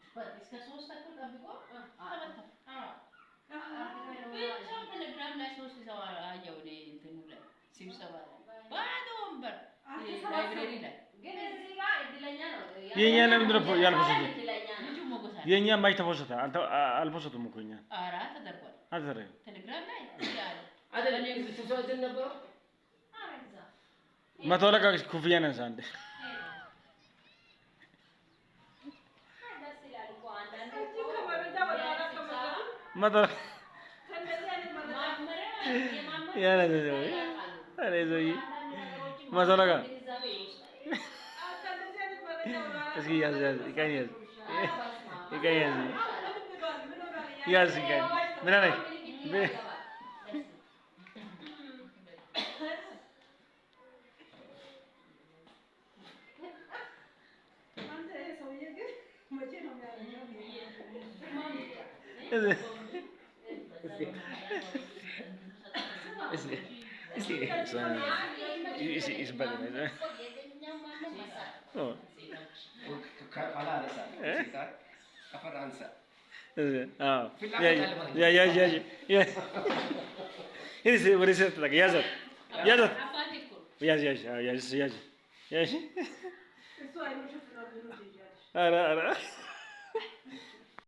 እስከ 3 ተኩል ጠብቆ ተመታ። ብቻውን ቴሌግራም ላይ 3 ሰው አየሁ እኔ እንትኑ ላይ ስብሰባ ላይ ባዶ ወንበር ላይብረሪ ላይ ግን እዚህ ጋር እድለኛ ነው። የኛ ለምንድን ነው ያልፖስቱት? የኛ ማች ተፖስተ አንተ አልፖስቱም እኮ እኛ ኧረ ተደርጓል። አልተደረገም። ቴሌግራም ላይ አይደለም ስብሰባ እንትን ነበረ። አረዛ መቶ ለቃ ኩፍያ ነንሳ አንዴ መቶ ያለ ነው አሬ ዘይ መቶ ለቃ እስኪ ያዝ ይቀኛል ይቀኛል ያዝ ይቀኛል ምን አለ Is better, is it? Oh. Kepala rasa. Kepala rasa. Oh. Yeah. This is what is it like? Yes. Yes. Ara.